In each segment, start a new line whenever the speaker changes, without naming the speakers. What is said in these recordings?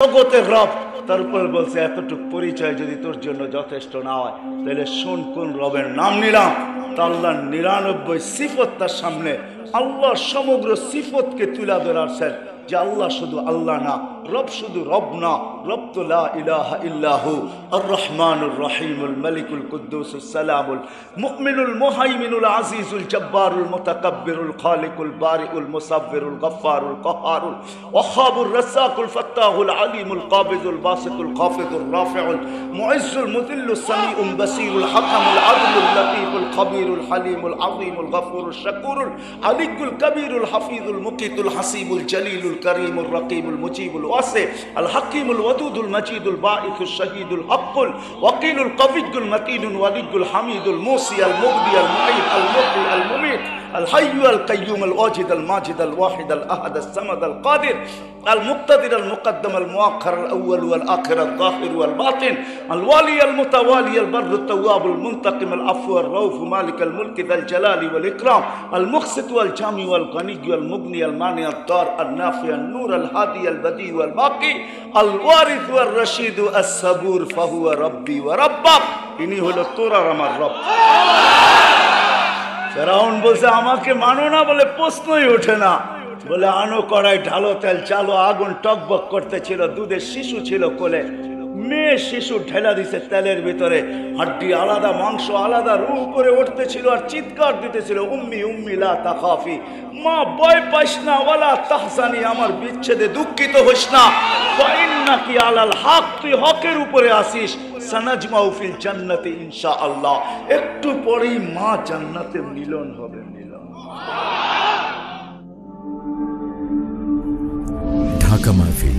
জগতের রব, তারপর বলছে এতটুক পরিচয় যদি তোর জন্য যথেষ্ট না হয় তাহলে শোন কোন রবের নাম নিলাম। তা আল্লাহর 99 সিফত তার সামনে, আল্লাহ সমগ্র সিফতকে তুলে ধরাছেন যে আল্লাহ শুধু আল্লাহ না, রব শুধু রব না, রব তো লা ইলাহা ইল্লাহু আর রহমানুর রহিমুল মালিকুল কুদ্দুসুস সালামুল মুমিনুল মুহাইমিনুল আজিজুল জব্বারুল মুতাকাব্বিরুল খালিকুল বারিউল মুসাব্বিরুল গফফারুল কাহারুল ওয়াহাবুর রাসাকুল ফাত্তাহুল আলিমুল কাবিজুল বাসিতুল খাফিদুর রাফিউল মুইজ্জুল মুযিল্লুস সামিউল বাসিরুল হাকামুল আদলুল লতীফুল খবীরুল হালিমুল আযীমুল গফুরুল শাকুরুল আলিকুল কবীরুল হাফিজুল মুকিতুল হাসিবুল জলিলুল করিমুল রকিবুল মুজিবুল ওয়াসি আল হাকিমুল ওয়াদুদুল মজিদুল বাঈসুশ শহীদুল হকুল ওয়াকিলুল কবিয়ুল মতিনুল ওয়ালিয়ুল হামিদুল মুসি আল মুগদি আল মুঈদ আল মুহয়ি আল মুমীত الحي القيوم الواجد الماجد الواحد الأحد الصمد القادر المقتدر المقدم المؤخر الأول والآخر الظاهر والباطن الوالي المتوالي البر التواب المنتقم العفو الرؤوف مالك الملك ذا الجلال والإكرام المقسط والجامع والغني والمغني المانع الضار النافع النور الهادي البديع والباقي الوارث والرشيد الصبور فهو ربي وربك إني هو তোরা আমার রব। ফেরাউন বলছে আমাকে মানো না বলে প্রশ্নই ওঠে না, বলে আনো কড়াই ঢালো তেল চালো, আগুন টকবক করতেছিল, দুধের শিশু ছিল কোলে, মেয়ে শিশু ঢেলা দিছে তেলের ভিতরে, হাড্ডি আলাদা মাংস আলাদা, রু করে উঠতেছিল আর চিৎকার দিতেছিল উম্মি উম্মি লা তাখাফি, মা ভয় পাইস না, ওয়ালা তাহজানি আমার বিচ্ছেদে দুঃখিত হইস না, ওয়া ইন্নাকি আলাল হক তুই হকের উপরে আসিস, সানাজমাউ ফিল জান্নাতি ইনশাআল্লাহ, একটু পরেই মা জান্নাতে মিলন হবে। মিলন।
ঢাকা মাহফিল,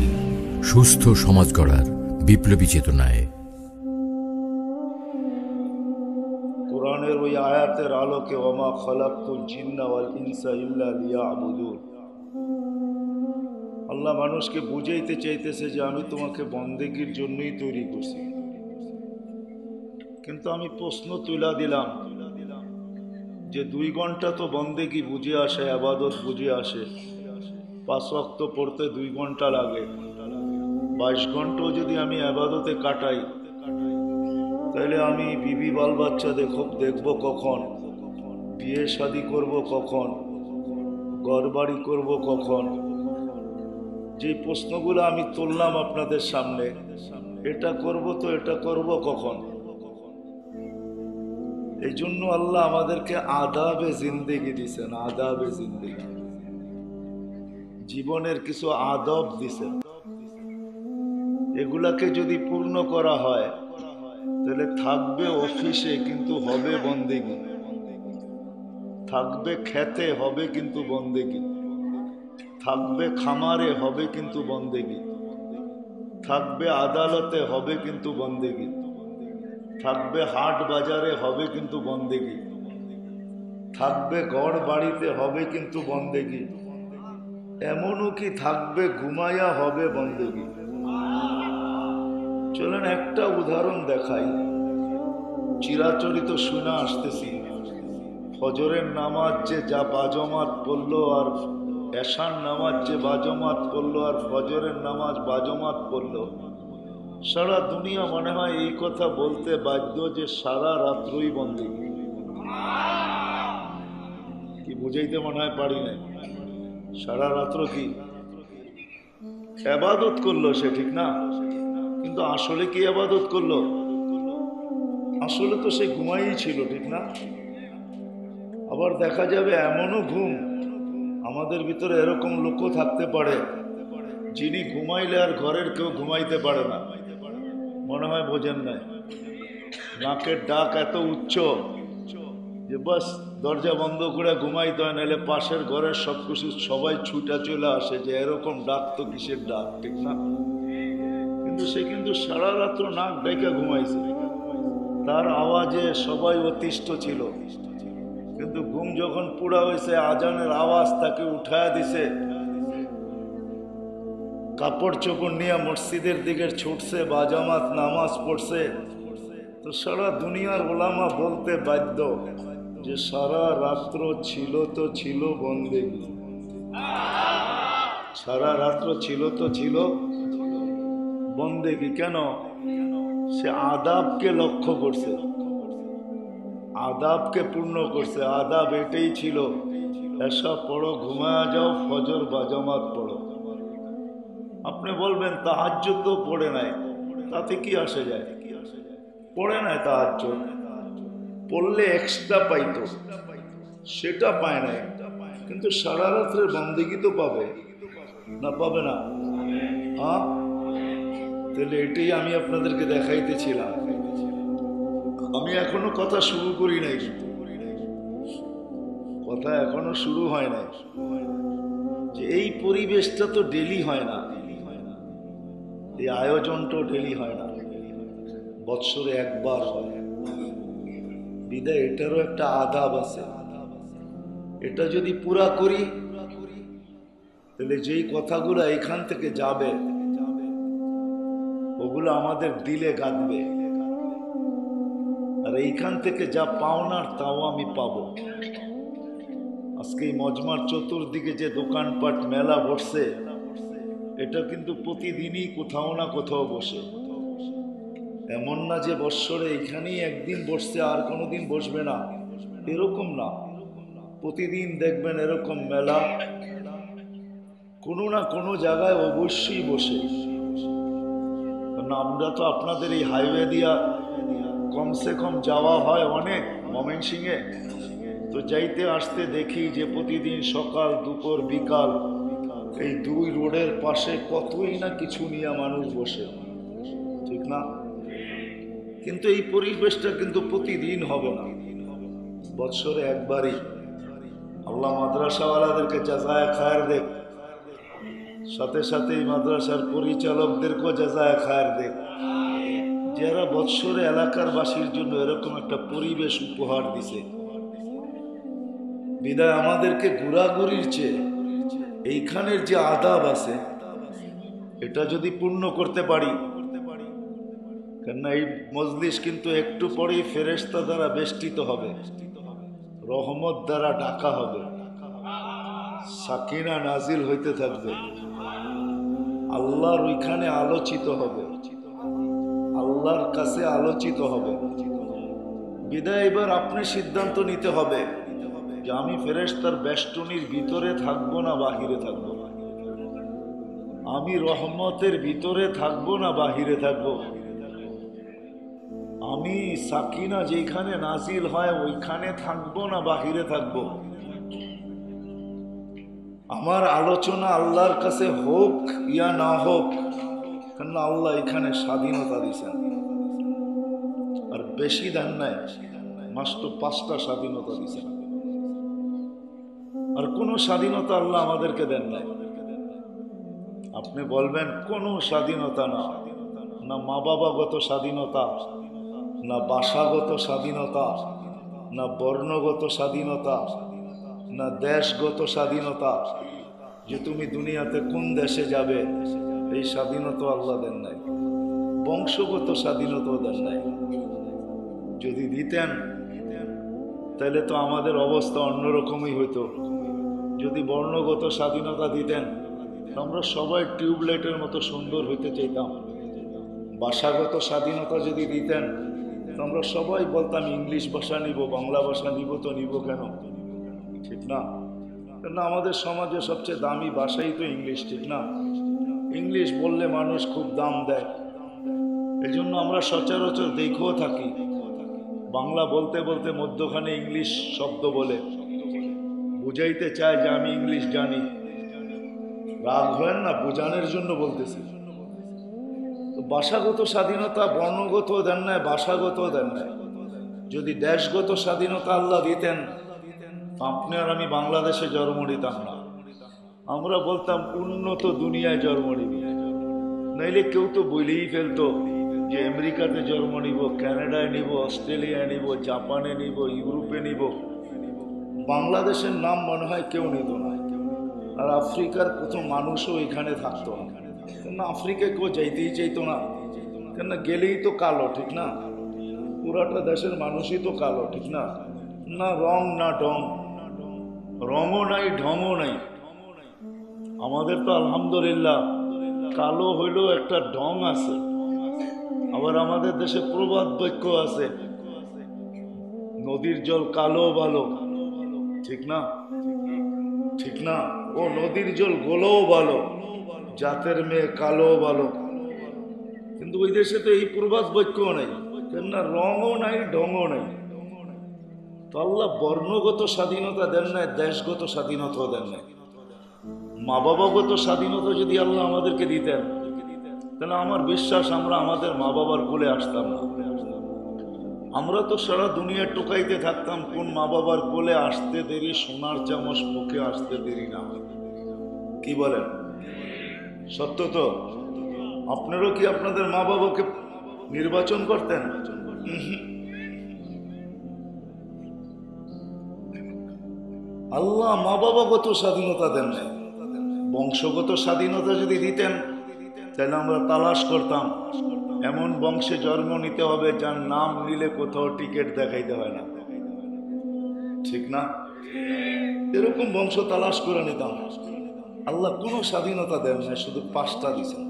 সুস্থ সমাজ গড়ার বিপ্লবী চেতনায়।
কোরআনের ওই আয়াতের আলোকে ওমা খালাকতুল জিন্না ওয়াল ইনসা ইল্লা লিয়াবুদুন, আল্লাহ মানুষকে বুঝাইতে চাইতেছে যে আমি তোমাকে বন্দেগীর জন্যই তৈরি করছি। কিন্তু আমি প্রশ্ন তুলা দিলাম যে 2 ঘন্টা তো বন্দেগী বুঝে আসে, ইবাদত বুঝে আসে, 5 ওয়াক্ত পড়তে 2 ঘন্টা লাগে, 22 ঘন্টাও যদি আমি ইবাদতে কাটাই তাহলে আমি বিবি বাল বাচ্চা দেখবো কখন, বিয়ে শাদী করব কখন, ঘর বাড়ি করবো কখন? যে প্রশ্নগুলো আমি তুললাম আপনাদের সামনে, এটা করব তো এটা করব কখন? এই জন্য আল্লাহ আমাদেরকে আদাবে জিন্দেগি দিছেন, আদাবে জিন্দেগি, জীবনের কিছু আদব দিছেন। এগুলাকে যদি পূর্ণ করা হয় তাহলে থাকবে অফিসে কিন্তু হবে বন্দেগি, থাকবে খেতে হবে কিন্তু বন্দেগি, থাকবে খামারে হবে কিন্তু বন্দেগি, থাকবে আদালতে হবে কিন্তু বন্দেগি, থাকবে হাট বাজারে হবে কিন্তু বন্দেগি, থাকবে ঘর বাড়িতে হবে কিন্তু বন্দেগি, এমনও কি থাকবে ঘুমাইয়া হবে বন্দেগি। চলেন একটা উদাহরণ দেখাই, চিরাচরিত শুনে আসতেছি, ফজরের নামাজ যে যা বাজমাত পড়লো আর এশার নামাজ যে বাজমাত পড়লো আর ফজরের নামাজ বাজমাত পড়লো, সারা দুনিয়া মনে হয় এই কথা বলতে বাধ্য যে সারা রাত্রই বন্দেগি। কি বুঝাইতে মনে হয় পারি না, সারা রাত্র কি ইবাদত করলো সে, ঠিক না? কিন্তু আসলে কি ইবাদত করলো? আসলে তো সে ঘুমাই ছিল, ঠিক না? আবার দেখা যাবে এমনও ঘুম, আমাদের ভিতরে এরকম লোকও থাকতে পারে যিনি ঘুমাইলে আর ঘরের কেউ ঘুমাইতে পারে না, মনে হয় বোঝেন নাই, নাকের ডাক এত উচ্চ যে বাস দরজা বন্ধ করে ঘুমাইতে হয়, নাহলে পাশের ঘরের সবকিছু সবাই ছুটা চলে আসে যে এরকম ডাক তো কিসের ডাক, ঠিক না? কিন্তু সে কিন্তু সারা রাত্র নাক ডেকে ঘুমাইছে, তার আওয়াজে সবাই অতিষ্ঠ ছিল, কিন্তু ঘুম যখন পুরা হয়েছে আজানের আওয়াজ তাকে উঠায়া দিছে, কাপড় চোপড় নিয়ে মসজিদের দিকে ছুটছে, বাজামাত নামাজ পড়ছে, তো সারা দুনিয়ার ওলামা বলতে বাধ্য যে সারা রাত্র ছিল তো ছিল বন্দেগী, সারা রাত্র ছিল তো ছিল বন্দেগি কেন? সে আদাবকে লক্ষ্য করছে, আদাবকে পূর্ণ করছে। আদাব এটাই ছিল, এসা পড়ো, ঘুমায়া যাও, ফজর বা জামাত পড়ো। আপনি বলবেন তাহাজ্জুদ তো পড়ে নাই, তাতে কি আসে যায়? পড়ে নাই তাহাজ্জুদ, পড়লে এক্সট্রা পাইতো, সেটা পায় নাই। কিন্তু সারা রাত্রের বন্দেগি তো পাবে না, পাবে না? হ্যাঁ, তাহলে এটাই আমি আপনাদেরকে দেখাইতেছিলাম। আমি এখনো কথা শুরু করি নাই, কিন্তু কথা এখনো শুরু হয় নাই। যে এই পরিবেশটা তো ডেলি হয় না, এই আয়োজনটাও ডেলি হয় না, বৎসরে একবার হয়। বিদায় এটারও একটা আদাব আছে। এটা যদি পুরা করি, তাহলে যেই কথাগুলো এখান থেকে যাবে ওগুলো আমাদের দিলে গাঁথবে, আর এইখান থেকে যা পাওনার তাও আমি পাবো। আজকে এই মজমার চতুর্দিকে যে দোকানপাট মেলা বসছে, এটা কিন্তু প্রতিদিনই কোথাও না কোথাও বসে। এমন না যে বৎসরে এখানেই একদিন বসছে আর কোনোদিন বসবে না, এরকম না। প্রতিদিন দেখবেন এরকম মেলা কোনো না কোনো জায়গায় অবশ্যই বসে। কারণ আমরা তো আপনাদের এই হাইওয়ে দিয়া কমসে কম যাওয়া হয় অনেক, ময়মনসিংহে তো যাইতে আসতে দেখি যে প্রতিদিন সকাল দুপুর বিকাল এই দুই রোডের পাশে কতই না কিছু নিয়ে মানুষ বসে, ঠিক না? কিন্তু এই পরিবেশটা কিন্তু প্রতিদিন হবে না, বৎসরে একবারই। আল্লাহ মাদ্রাসাওয়ালাদেরকে জাযায়ে খায়ের দেখ, সাথে সাথে এই মাদ্রাসার পরিচালকদেরকেও জাযায়ে খায়ের দেখ, যারা বৎসরে এলাকার বাসীর জন্য এরকম একটা পরিবেশ উপহার দিছে। বিদায় আমাদেরকে ঘোরাঘুরির চেয়ে এইখানের যে আদাব আছে এটা যদি পূর্ণ করতে পারি, কেননা এই মজলিস কিন্তু একটু পরেই ফেরেশতা দ্বারা বেষ্টিত হবে, রহমত দ্বারা ঢাকা হবে, সাকিনা নাজিল হইতে থাকবে, আল্লাহর ওইখানে আলোচিত হবে, আল্লাহর কাছে আলোচিত হবে। বিদায় এবার আপনি সিদ্ধান্ত নিতে হবে যে আমি ফেরেশতার বেষ্টনীর ভিতরে থাকবো না বাহিরে থাকবো, আমি রহমতের ভিতরে থাকবো না বাহিরে থাকবো, আমি সাকিনা যেখানে নাজিল হয় ওইখানে থাকবো না বাহিরে থাকবো। আমার আলোচনা আল্লাহর কাছে হোক ইয়া না হোক, কেন আল্লাহ এখানে স্বাধীনতা দিয়েছেন, আর বেশি দেন নাই, মাত্র 5টা স্বাধীনতা দিয়েছেন, আর কোনো স্বাধীনতা আল্লাহ আমাদেরকে দেন নাই। আপনি বলবেন কোনো স্বাধীনতা না, না মা বাবাগত স্বাধীনতা, না ভাষাগত স্বাধীনতা, না বর্ণগত স্বাধীনতা, না দেশগত স্বাধীনতা, যে তুমি দুনিয়াতে কোন দেশে যাবে এই স্বাধীনতা আল্লাহ দেন নাই, বংশগত স্বাধীনতাও দেন নাই। যদি দিতেন তাহলে তো আমাদের অবস্থা অন্যরকমই হইতো। যদি বর্ণগত স্বাধীনতা দিতেন আমরা সবাই টিউবলাইটের মতো সুন্দর হইতে চাইতাম। ভাষাগত স্বাধীনতা যদি দিতেন আমরা সবাই বলতাম ইংলিশ ভাষা নিব, বাংলা ভাষা নিব, তো নিব কেন, ঠিক না? কেন আমাদের সমাজে সবচেয়ে দামি ভাষাই তো ইংলিশ, ঠিক না? ইংলিশ বললে মানুষ খুব দাম দেয়, এই জন্য আমরা সচরাচর দেখেও থাকি বাংলা বলতে বলতে মধ্যখানে ইংলিশ শব্দ বলে বুঝাইতে চায় যে আমি ইংলিশ জানি। রাগ হয় না, বোঝানোর জন্য বলতেছি। তো ভাষাগত স্বাধীনতা বর্ণগত দেন নাই, ভাষাগত দেন নাই। যদি দেশগত স্বাধীনতা আল্লাহ দিতেন আপনি আর আমি বাংলাদেশে জন্ম নিতাম না, আমরা বলতাম উন্নত দুনিয়ায় জন্ম নিব। নাইলে কেউ তো বলেই ফেলতো যে আমেরিকাতে জন্ম নিব, কানাডায় নিব, অস্ট্রেলিয়ায় নিব, জাপানে নিব, ইউরোপে নিব। বাংলাদেশের নাম মনে হয় কেউ নিত না। আর আফ্রিকার প্রথম মানুষও এখানে থাকতো না, কেন আফ্রিকায় কেউ যাইতেই চাইতো না, কেন গেলেই তো কালো, ঠিক না? পুরাটা দেশের মানুষই তো কালো, ঠিক না? না রং না ঢং, রঙও নাই ঢংও নাই। আমাদের তো আলহামদুলিল্লাহ কালো হইলেও একটা ঢং আছে। আবার আমাদের দেশে প্রবাদ বাক্য আছে, নদীর জল কালো ভালো, ঠিক না? ঠিক না? ও নদীর জল গোলাও ভালো, জাতের মেয়ে কালো ভালো। কিন্তু ওই দেশে তো এই প্রবাদ বাক্যও নাই, কেননা রঙও নাই, ঢংও নাই। তো আল্লাহ বর্ণগত স্বাধীনতা দেন নাই, দেশগত স্বাধীনতাও দেন নাই। মা বাবাগত স্বাধীনতা যদি আল্লাহ আমাদেরকে দিতেন, তাহলে আমার বিশ্বাস আমরা আমাদের মা বাবার কোলে আসতাম না। আমরা তো সারা দুনিয়া টোকাইতে থাকতাম কোন মা বাবার কোলে আসতে দেরি, সোনার চামচ মুখে আসতে দেরি না। কি বলেন? সত্য তো? আপনারও কি আপনাদের মা বাবাকে নির্বাচন করতেন? আল্লাহ মা বাবাগত স্বাধীনতা দেন নাই। বংশগত স্বাধীনতা যদি দিতেন, তাহলে আমরা তালাশ করতাম এমন বংশে জন্ম নিতে হবে যার নাম নিলে কোথাও টিকিট দেখাইতে হয় না, ঠিক না? এরকম বংশ তালাশ করে নিতাম। আল্লাহ কোনো স্বাধীনতা দেন না, শুধু 5টা দিয়েছেন।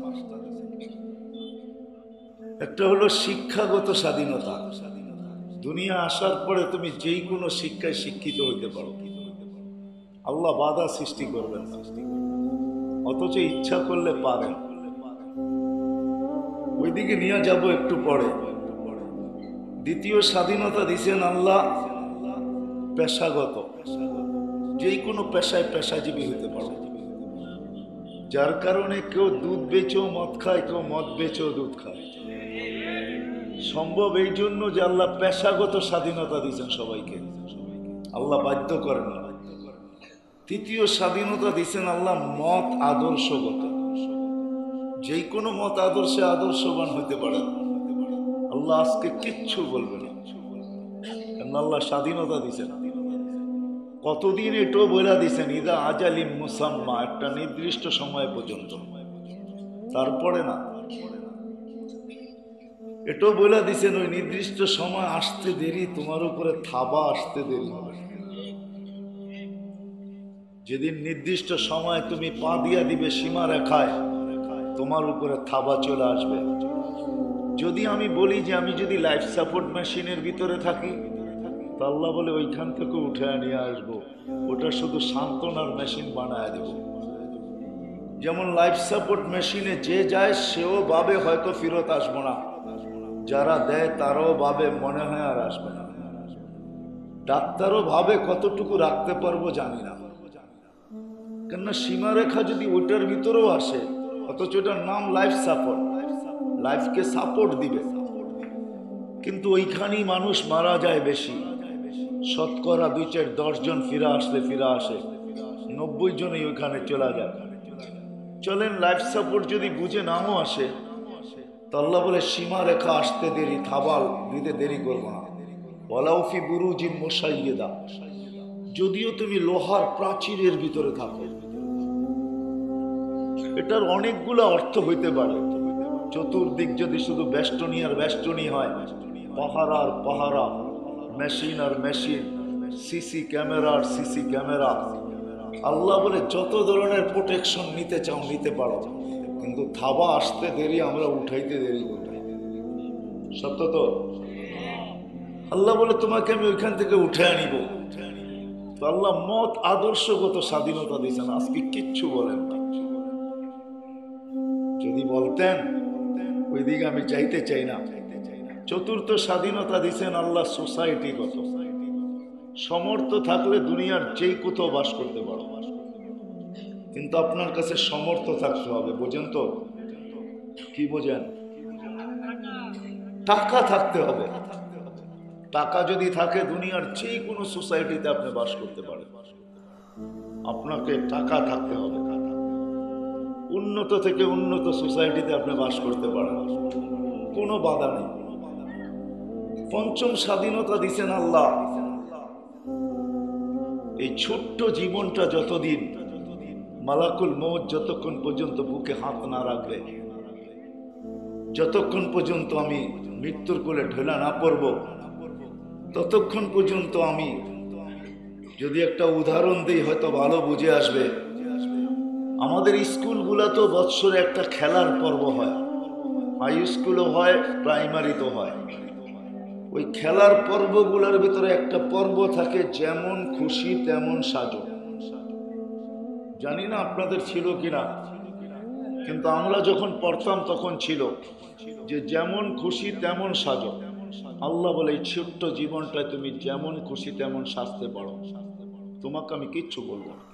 একটা হলো শিক্ষাগত স্বাধীনতা। দুনিয়া আসার পরে তুমি যেই কোনো শিক্ষায় শিক্ষিত হইতে পারো, আল্লাহ বাধা সৃষ্টি করবেন না, অথচ ইচ্ছা করলে পারেন। ওইদিকে নিয়ে যাব একটু পরে। দ্বিতীয় স্বাধীনতা দিয়েছেন আল্লাহ পেশাগত, যেই কোনো পেশায় পেশাজীবী হতে পারো, যার কারণে কেউ দুধ বেচেও মদ খায়, কেউ মদ বেচেও দুধ খায়। সম্ভব এই জন্য যে আল্লাহ পেশাগত স্বাধীনতা দিয়েছেন সবাইকে, আল্লাহ বাধ্য করেন না। তৃতীয় স্বাধীনতা দিয়েছেন আল্লাহ মত আদর্শগত, যেই কোনো মত আদর্শে আদর্শবান হইতে পারে। আল্লাহ আজকে কিচ্ছু বলবে না, কারণ আল্লাহ স্বাধীনতা দিয়েছেন। কতদিন এটাও বলে দিয়েছেন, ইদা আজালিম মুসাম্মা, একটা নির্দিষ্ট সময় পর্যন্ত, তারপরে না। এটাও বলে দিয়েছেন ওই নির্দিষ্ট সময় আসতে দেরি, তোমার উপরে থাবা আসতে দেরি হবে। যেদিন নির্দিষ্ট সময় তুমি পা দিয়া দিবে সীমা রেখায়, তোমার উপরে থাবা চলে আসবে। যদি আমি বলি যে আমি যদি লাইফ সাপোর্ট মেশিনের ভিতরে থাকি, তা আল্লাহ বলে ওইখান থেকে উঠে নিয়ে আসবো, ওটা শুধু সান্ত্বনার মেশিন বানায় দেব। যেমন লাইফ সাপোর্ট মেশিনে যে যায় সেও ভাবে হয়তো ফেরত আসবো না, যারা দেয় তারাও ভাবে মনে হয় আর আসবে না। ডাক্তারও ভাবে কতটুকু রাখতে পারবো জানি না, কেননা সীমারেখা যদি ওইটার ভিতরেও আসে, অথচ ওটার নাম লাইফ সাপোর্ট, লাইফকে সাপোর্ট দিবে, কিন্তু ওইখানেই মানুষ মারা যায় বেশি। শতকরা 2-4-10 জন ফিরে আসে, 90 জনই ওইখানে চলে যায়। চলেন লাইফ সাপোর্ট যদি বুঝে নাও আসে, তো আল্লাহ বলে সীমা রেখা আসতে দেরি, থাবাল দিতে দেরি করবো না। ওয়ালাউফি বুরুজিন মুশাইয়্যিদা, যদিও তুমি লোহার প্রাচীরের ভিতরে থাকো। এটার অনেকগুলো অর্থ হইতে পারে। চতুর্দিক যদি শুধু বেষ্টনী আর বেষ্টনী হয়, পাহারা আর পাহারা, মেশিন আর মেশিন, সিসি ক্যামেরা আর সিসি ক্যামেরা, আল্লাহ বলে যত ধরনের প্রোটেকশন নিতে চাও নিতে পারো, কিন্তু থাবা আসতে দেরি, আমরা উঠাইতে দেরি করি। সত্য তো? আল্লাহ বলে তোমাকে আমি ওইখান থেকে উঠে আনিব। তো আল্লাহ মত আদর্শগত স্বাধীনতা দিয়েছেন, আজকে কিচ্ছু বলেন না। যদি বলতেন, ওই দিকে আমি চাইতে চাই না। চতুর্থ স্বাধীনতা দিয়েছেন আল্লাহ সোসাইটিগত, সমর্থ থাকলে দুনিয়ার যেই কোথাও বাস করতে পারো, কিন্তু আপনার কাছে সমর্থ থাকতে হবে। বোঝেন তো? কি বোঝেন? টাকা থাকতে হবে। টাকা যদি থাকে দুনিয়ার যে কোনো সোসাইটিতে আপনি বাস করতে পারেন। আপনাকে টাকা থাকতে হবে, উন্নত থেকে উন্নত সোসাইটিতে আপনি বাস করতে পারেন, কোনো বাধা নেই। পঞ্চম স্বাধীনতা দিছেন আল্লাহ, এই ছোট্ট জীবনটা যতদিন, মালাকুল মউত যতক্ষণ পর্যন্ত বুকে হাত না রাখবে, যতক্ষণ পর্যন্ত আমি মৃত্যুর কোলে ঢেলা না পড়ব, ততক্ষণ পর্যন্ত আমি, যদি একটা উদাহরণ দিই হয়তো ভালো বুঝে আসবে। আমাদের স্কুলগুলো তো বৎসরে একটা খেলার পর্ব হয়, হাই স্কুলও হয়, প্রাইমারিতেও হয়। ওই খেলার পর্বগুলোর ভিতরে একটা পর্ব থাকে যেমন খুশি তেমন সাজো। জানি না আপনাদের ছিল কিনা, কিন্তু আমরা যখন পড়তাম তখন ছিল যে যেমন খুশি তেমন সাজো। আল্লাহ বলে এই ছোট্ট জীবনটায় তুমি যেমন খুশি তেমন সাজতে পারো, তোমাকে আমি কিচ্ছু বলবো না।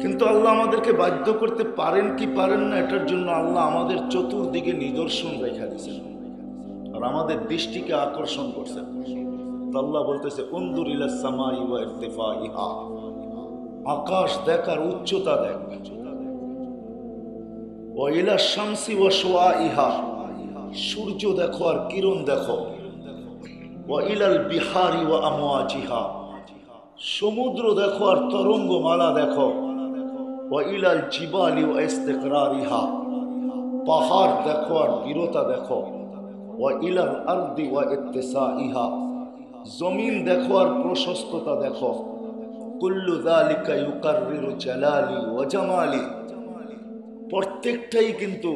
কিন্তু আল্লাহ আমাদেরকে বাধ্য করতে পারেন কি পারেন না, এটার জন্য আল্লাহ আমাদের চতুর্দিকে নিদর্শন রেখা দিয়েছেন আর আমাদের দৃষ্টিকে আকর্ষণ করছেন। তো আল্লাহ বলতেছে উনদুর ইলাস সামাই ওয়া ইরতিফাইহা, আকাশ দেখার উচ্চতা দেখ। ওয়া ইলাশ শামসি ওয়া শুআইহা, সূর্য দেখো আর কিরণ দেখো। ওয়া ইলাল বিহারি ওয়া আমওয়াজিহা, সমুদ্র দেখো আর তরঙ্গমালা দেখো। ওয়া ইলাল জিবালি ওয়া ইস্তিকরারিহা, পাহাড় দেখো আর দৃঢ়তা দেখো। ওয়া ইলাল আরদি ওয়া ইত্তিসাইহা, জমিন দেখো আর প্রশস্ততা দেখো। কুল্লু যালিকা ইউকাররিরু জালালি ওয়া জামালি, প্রত্যেকটাই কিন্তু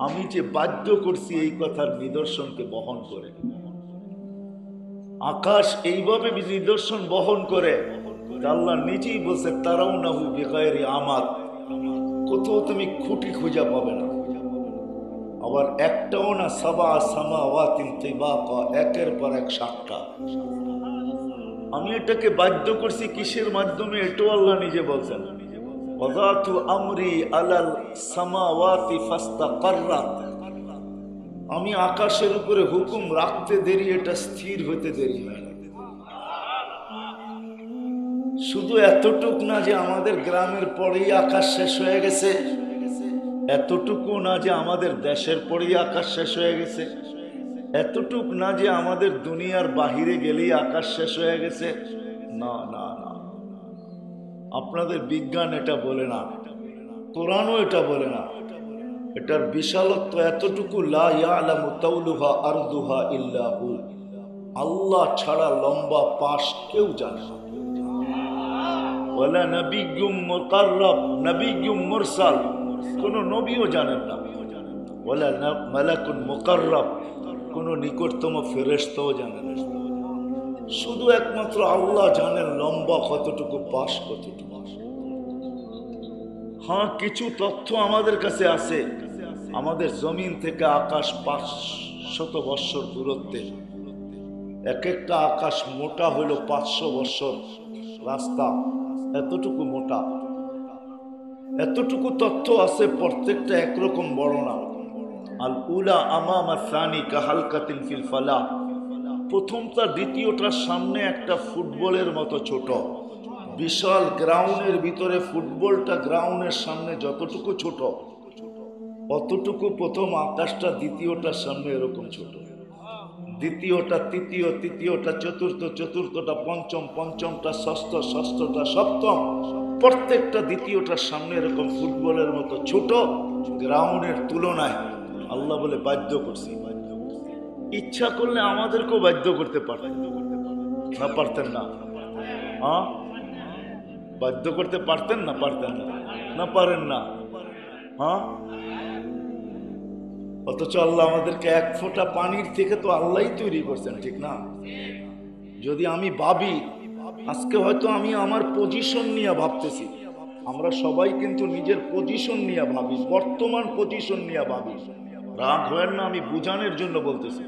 আমি যে বাধ্য করছি এই কথার নিদর্শনকে বহন করে। আকাশ এইভাবে নিদর্শন বহন করে, আল্লাহ নিজেই বলছে তারাউনাহু বিগাইরি আমাদ, কোথাও তুমি খুঁটি খুঁজে পাবে না। আবার একটাও না, সাবা সামাওয়াতিন তিবাকা, একের পর এক সাতটা। আমি এটাকে বাধ্য করছি কিসের মাধ্যমে, এটাও আল্লাহ নিজে বলছেন ওয়াযাতু আমরি আলাল সামাওয়াতি ফাস্তাকাররাত, আমি আকাশের উপরে হুকুম রাখতে দেরি, এটা স্থির হতে দেরি হয় না। শুধু এতটুক না যে আমাদের গ্রামের পরেই আকাশ শেষ হয়ে গেছে, এতটুকু না যে আমাদের দেশের পরেই আকাশ শেষ হয়ে গেছে, এতটুক না যে আমাদের দুনিয়ার বাহিরে গেলেই আকাশ শেষ হয়ে গেছে। না না না, আপনাদের বিজ্ঞান এটা বলে না, কোরআনও এটা বলে না। এটার বিশালত্ব এতটুকু, লা ইয়ালামু তাওলুহা আরদুহা ইল্লা হু, আল্লাহ ছাড়া লম্বা পাশ কেউ জানে না। ওয়ালা নবিয়্যুম মুকাররাব, নবিয়্যুম মুরসাল, কোন নবীও জানেন না। ওয়ালা মালাকুন মুকাররাব, কোন নিকটতম ফেরেশতাও জানেন না। শুধু একমাত্র আল্লাহ জানেন লম্বা কতটুকু, পাশ কতটুকু। হ্যাঁ, কিছু তথ্য আমাদের কাছে আছে। আমাদের জমিন থেকে আকাশ 500 বৎসর দূরত্বে, এক একটা আকাশ মোটা হইল 500 বৎসর রাস্তা, এতটুকু মোটা। এতটুকু তথ্য আছে, প্রত্যেকটা একরকম বড় না। আল উলা আমামা সানি কাহালকাতিন ফিল ফালাহ, প্রথমটা দ্বিতীয়টার সামনে একটা ফুটবলের মতো ছোট। বিশাল গ্রাউন্ডের ভিতরে ফুটবলটা গ্রাউন্ডের সামনে যতটুকু ছোট, অতটুকু প্রথম আকাশটা দ্বিতীয়টার সামনে এরকম ছোট। দ্বিতীয়টা তৃতীয়, তৃতীয়টা চতুর্থ, চতুর্থটা পঞ্চম, পঞ্চমটা ষষ্ঠ, ষষ্ঠটা সপ্তম, প্রত্যেকটা দ্বিতীয়টার সামনে এরকম ফুটবলের মতো ছোট গ্রাউন্ডের তুলনায়। আল্লাহ বলে বাধ্য করছি, ইচ্ছা করলে আমাদেরকেও বাধ্য করতে পারতেন না, পারতেন না? হ্যাঁ, বাধ্য করতে পারতেন না, পারতেন না? না পারেন না? হ্যাঁ, অথচ আল্লাহ আমাদেরকে এক ফোঁটা পানির থেকে তো আল্লাহই তৈরি করছেন, ঠিক না? যদি আমি ভাবি, আজকে হয়তো আমি আমার পজিশন নিয়ে ভাবতেছি, আমরা সবাই কিন্তু নিজের পজিশন নিয়ে ভাবি, বর্তমান পজিশন নিয়ে ভাবি। রাগ হয় না, আমি বুঝানোর জন্য বলতেছি।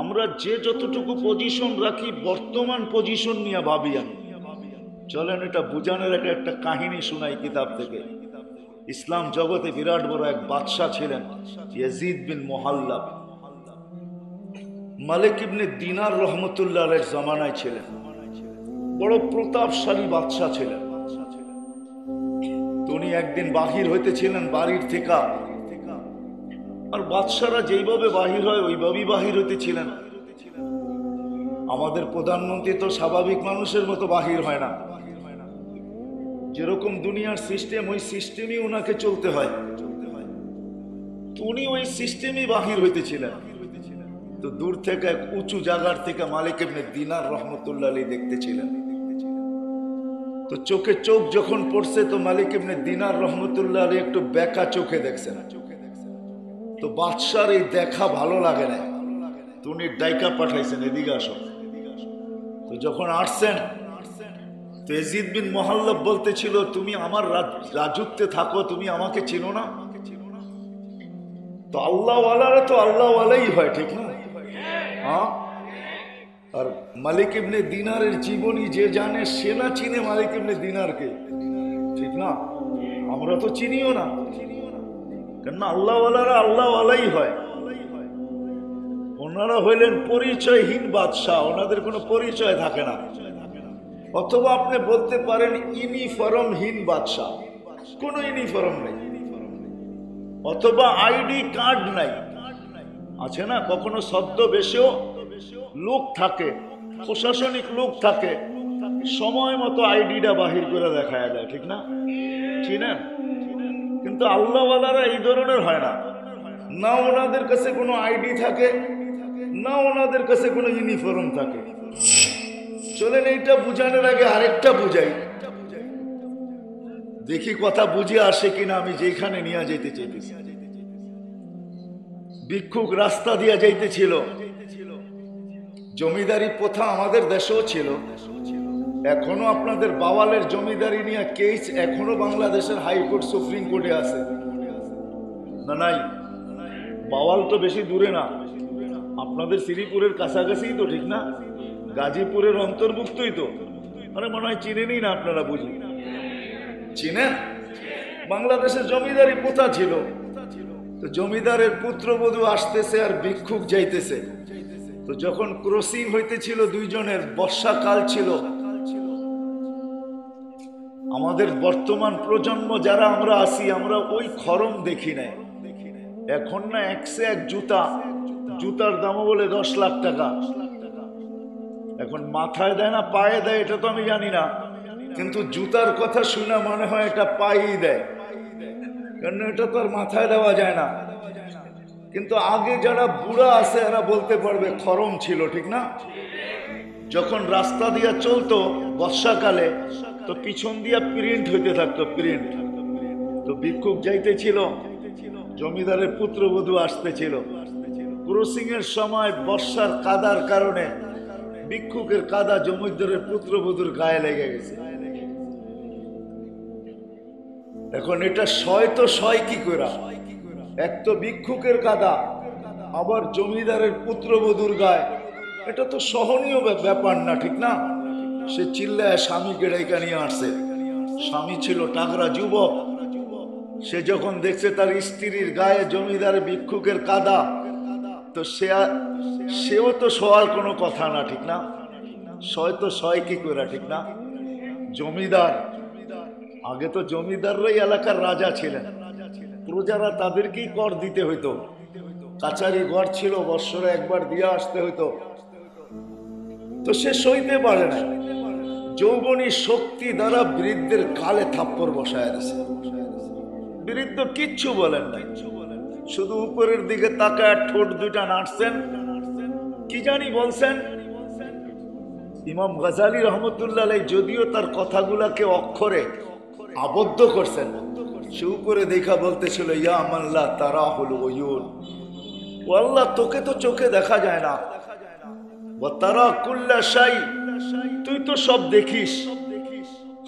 আমরা যে যতটুকু পজিশন রাখি, বর্তমান পজিশন নিয়ে ভাবি। আমি চলেন এটা বুঝানোর একটা কাহিনী শোনাই কিতাব থেকে। ইসলাম জগতে বিরাট বড় এক বাদশাহ ছিলেন, ইয়াজিদ বিন মুহাল্লাব। মালিক ইবনে দিনার রহমতুল্লাহ আলাইহির জামানায় ছিলেন, বড় প্রতাপশালী বাদশাহ ছিলেন। উনি একদিন বাহির হইতেছিলেন বাড়ির থেকে, আর বাদশারা যেইভাবে বাহির হয় ওইভাবেই বাহির হইতেছিলেন। আমাদের প্রধানমন্ত্রী তো স্বাভাবিক মানুষের মতো বাহির হয় না, যেরকম দুনিয়ার সিস্টেম ওই সিস্টেমই ওনাকে চলতে হয়। তো উনি ওই সিস্টেমই বাহির হইতেছিলেন। তো দূর থেকে এক উঁচু জায়গার থেকে মালিক ইবনে দিনার রহমতুল্লাহ আলাইহি দেখতেছিলেন। তো তো চোখে চোখ যখন পড়ছে তো মালিক ইবনে দিনার রহমতুল্লাহ আলাইহি একটু বেকা চোখে দেখছেন। তো বাদশার এই দেখা ভালো লাগে না, তো উনি ডাইকা পাঠাইছেন এদিকে আসো। তো যখন আসছেন তো ইয়াজিদ বিন মুহাল্লাব বলতেছিল, তুমি আমার রাজত্বে থাকো, তুমি আমাকে চিনো না? তো আল্লাহওয়ালারা তো আল্লাহওয়ালাই হয়, ঠিক না? হ্যাঁ। আর মালিক ইবনে দিনারের জীবনী যে জানে সে না চিনে মালিক ইবনে দিনারকে, ঠিক না? আমরা তো চিনিও না, কেননা আল্লাহওয়ালারা আল্লাহওয়ালাই হয়। ওনারা হইলেন পরিচয়হীন বাদশাহ, ওনাদের কোনো পরিচয় থাকে না। অথবা আপনি বলতে পারেন ইউনিফর্মহীন বাদশাহ, কোনো ইউনিফর্ম নেই, অথবা আইডি কার্ড নাই। আছে না, কখনো ছদ্মবেশেও লোক থাকে, প্রশাসনিক লোক থাকে, সময় মতো আইডিটা বাহির করে দেখায় দেয়, ঠিক না? চিনেন? কিন্তু আল্লাহওয়ালারা এই ধরনের হয় না, না ওনাদের কাছে কোনো আইডি থাকে, না ওনাদের কাছে কোনো ইউনিফর্ম থাকে। চলেন এইটা বুঝানোর আগে আরেকটা বুঝাই, দেখি কথা বুঝে আসে কিনা আমি যেখানে নিয়ে যেতে চাইতেছি। ভিক্ষুক রাস্তা দিয়ে যাইতেছিল। জমিদারি প্রথা আমাদের দেশেও ছিল, এখনো আপনাদের বাওয়ালের জমিদারি নিয়ে কেস এখনো বাংলাদেশের হাইকোর্ট সুপ্রিম কোর্টে আছে না? নাই। বাওয়াল তো বেশি দূরে না, আপনাদের শ্রীপুরের কাছাকাছি তো, ঠিক না? গাজীপুরের অন্তর্ভুক্তই তো। আরে মনে হয় চিনেনই না আপনারা, বুঝি চিনেন? বাংলাদেশের জমিদারি প্রথা ছিল। তো জমিদারের পুত্রবধূ আসতেছে আর ভিক্ষুক যাইতেছে। তো যখন ক্রসিং হইতেছিল দুইজনের, বর্ষাকাল ছিল। আমাদের বর্তমান প্রজন্ম যারা আমরা আছি, আমরা ওই খরম দেখি নাই। এখন না একশে এক জুতার দামও বলে 10 লাখ টাকা। এখন মাথায় দেয় না পায়ে দেয় এটা তো আমি জানি না, কিন্তু জুতার কথা শুনে মনে হয় এটা পায়েই দেয়, কারণ এটা তো আর মাথায় দেওয়া যায় না। কিন্তু আগে যারা বুড়া আছে এরা বলতে পারবে খরম ছিল, ঠিক না? যখন রাস্তা দিয়া চলতো বর্ষাকালে, তো পিছন দিয়া প্রিন্ট হইতে থাকতো, প্রিন্ট। তো ভিক্ষুক যাইতেছিল, জমিদারের পুত্রবধূ আসতেছিল। ক্রসিং এর সময় বর্ষার কাদার কারণে ভিক্ষুকের কাদা জমিদারের পুত্রবধূর গায়ে লেগে গেছে। এখন এটা সয় তো সয় কি করে? এক তো ভিক্ষুকের কাদা, আবার জমিদারের পুত্রবধূর গায়ে, এটা তো সহনীয় ব্যাপার না, ঠিক না? সে চিল্লায় স্বামীকে ডেকে নিয়ে আসছে। স্বামী ছিল টাকরা যুবক, সে যখন দেখছে তার স্ত্রীর গায়ে জমিদার ভিক্ষুকের কাদা, তো সেও তো সওয়ার কোনো কথা না, ঠিক না? সয় তো সয় কি করে, ঠিক না? জমিদার, আগে তো জমিদাররাই এলাকার রাজা ছিলেন, প্রজারা তাদেরকেই কর দিতে হইতো। কাছারি ঘর ছিল, বৎসরে একবার দিয়ে আসতে হইতো। তো সে সইতে পারে না, যৌবনী শক্তি দ্বারা বৃদ্ধের গালে থাপ্পড় বসায় দিয়েছে। বৃদ্ধ কিচ্ছু বলেন নাই, শুধু উপরের দিকে তাকায় ঠোঁট দুইটা নাড়ছেন, কি জানি বলছেন। ইমাম গাজালি রহমতুল্লাহ আলাইহি যদিও তার কথাগুলাকে অক্ষরে আবদ্ধ করছেন, সে উপরে দেখা বলতেছিল, ইয়া মান লা তারাহুল উয়ুন, ও আল্লাহ তোকে তো চোখে দেখা যায় না, ওয়া তারা কুল্লা শাই, তুই তো সব দেখিস।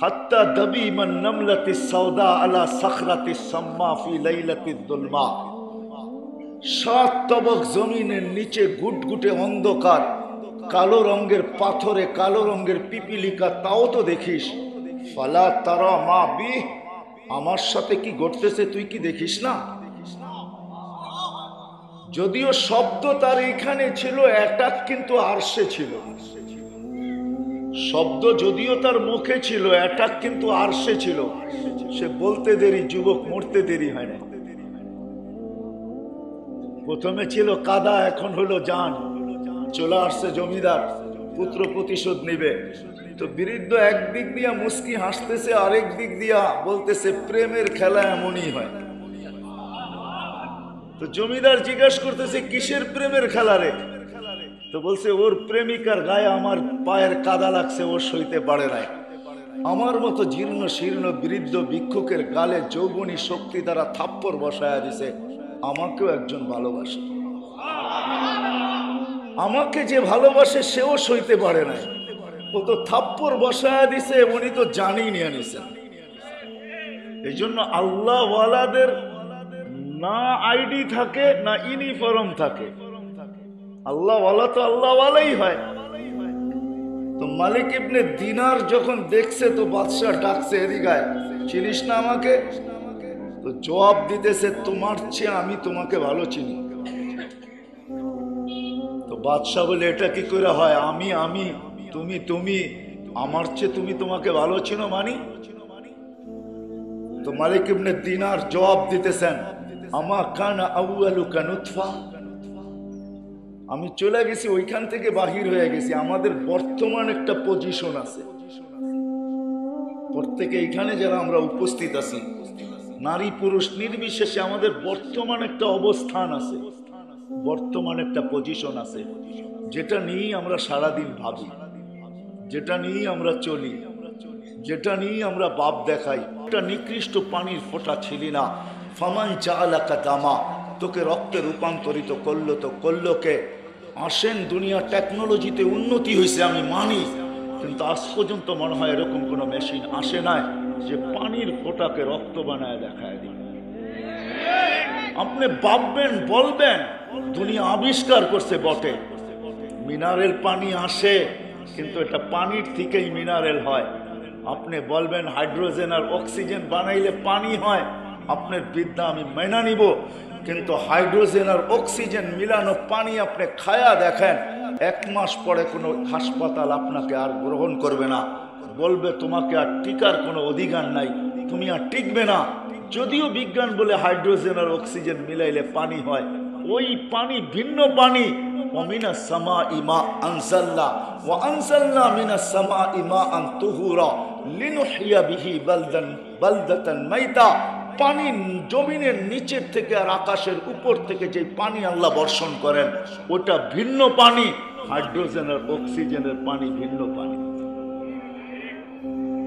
হাত্তা দাবিমান নামলাতিস সাওদা আলা সাখরাতিস সাম্মা ফি লাইলাতিদ দুলমা, 7 তবক জমিনের নিচে গুটগুটে অন্ধকার, কালো রঙের পাথরে কালো রঙের পিপিলিকা, তাও তো দেখিস। ফালা তারা মা বি, আমার সাথে কি ঘটতেছে তুই কি দেখিস না? যদিও শব্দ তার এখানে ছিল অ্যাটাক, কিন্তু আরশে ছিল। শব্দ যদিও তার মুখে ছিল অ্যাটাক, কিন্তু আরশে ছিল। সে বলতে দেরি, যুবক মরতে দেরি হয় না। প্রথমে ছিল কাদা, এখন হলো জান। চলে আসছে জমিদার, পুত্র প্রতিশোধ নিবে। তো বৃদ্ধ একদিক দিয়া মুস্কি হাসতেছে, আরেক দিক দিয়া বলতেছে প্রেমের খেলা এমনই হয়। তো জমিদার জিজ্ঞাসা করতেছে কিসের প্রেমের খেলা রে? তো বলছে ওর প্রেমিকার গায়ে আমার পায়ের কাদা লাগছে, ও সইতে পারে নাই। আমার মতো জীর্ণ শীর্ণ বৃদ্ধ ভিক্ষুকের গালে যৌবনী শক্তি দ্বারা থাপ্পড় বসায়া দিছে, আমাকেও একজন ভালোবাসে। আমাকে যে ভালোবাসে সেও সইতে পারে না, ও তো থাপ্পড় বসায়া দিছে, উনি তো জানি নিয়ে নিছেন। এই জন্য আল্লাহ ওয়ালাদের না আইডি থাকে না ইউনিফর্ম থাকে। আল্লাহ ওয়ালা তো আল্লাহ ওয়ালাই হয়। তো মালিক ইবনে দিনার যখন দেখছে তো বাদশাহ ডাকছে, এদিকে চিনিস না আমাকে? তো জবাব দিতেছে, তোমার চেয়ে আমি তোমাকে ভালো চিনি। তো বাদশাহ বলে, এটা কি করে হয়? আমি তুমি আমার চেয়ে তুমি তোমাকে ভালো চিনো মানি? তো মালিক ইবনে দিনার জবাব দিতেছেন, আমা কানা আউয়ালুকা নুতফা, আমি চলে গেছি ওইখান থেকে বাহির হয়ে গেছি। আমাদের বর্তমান একটা পজিশন আছে, প্রত্যেকে এখানে যারা আমরা উপস্থিত আছি, নারী পুরুষ নির্বিশেষে আমাদের বর্তমান একটা অবস্থান আছে, বর্তমান একটা পজিশন আছে, যেটা নিয়েই আমরা সারাদিন ভাবি, যেটা নিয়েই আমরা চলি, যেটা নিয়েই আমরা বাপ দেখাই। একটা নিকৃষ্ট পানির ফোঁটা ছিলি না, ফামান জাআলাকা দামা, তোকে রক্তে রূপান্তরিত করলো তো করলো কে? আসেন, দুনিয়া টেকনোলজিতে উন্নতি হয়েছে আমি মানি, কিন্তু আজ পর্যন্ত মনে হয় এরকম কোনো মেশিন আসে নাই যে পানির ফোঁটাকে রক্ত বানায় দেখায় দিবে। আপনি ভাববেন, বলবেন দুনিয়া আবিষ্কার করছে বটে, মিনারেল পানি আসে, কিন্তু এটা পানির থেকেই মিনারেল হয়। আপনি বলবেন হাইড্রোজেন আর অক্সিজেন বানাইলে পানি হয়, আপনার বিদ্যা আমি মেনে নিব, কিন্তু হাইড্রোজেন আর অক্সিজেন মিলানো পানি আপনি খায়া দেখেন, 1 মাস পরে কোনো হাসপাতাল আপনাকে আর গ্রহণ করবে না, বলবে তোমাকে আর টিকার কোনো অধিকার নাই, তুমি আর টিকবে না। যদিও বিজ্ঞান বলে হাইড্রোজেন আর অক্সিজেন মিলাইলে পানি হয়, ওই পানি ভিন্ন পানি। ওমিনাস সামাই মা আনজালনা ওয়া আনজালনা মিনাস সামাই মাআন তুহুরা লিনুহইয়া বিহি বালদাতান মাইতা। পানি জমিনের নিচের থেকে আর আকাশের উপর থেকে যে পানি আল্লাহ বর্ষণ করেন, ওটা ভিন্ন পানি। হাইড্রোজেন আর অক্সিজেনের পানি ভিন্ন পানি।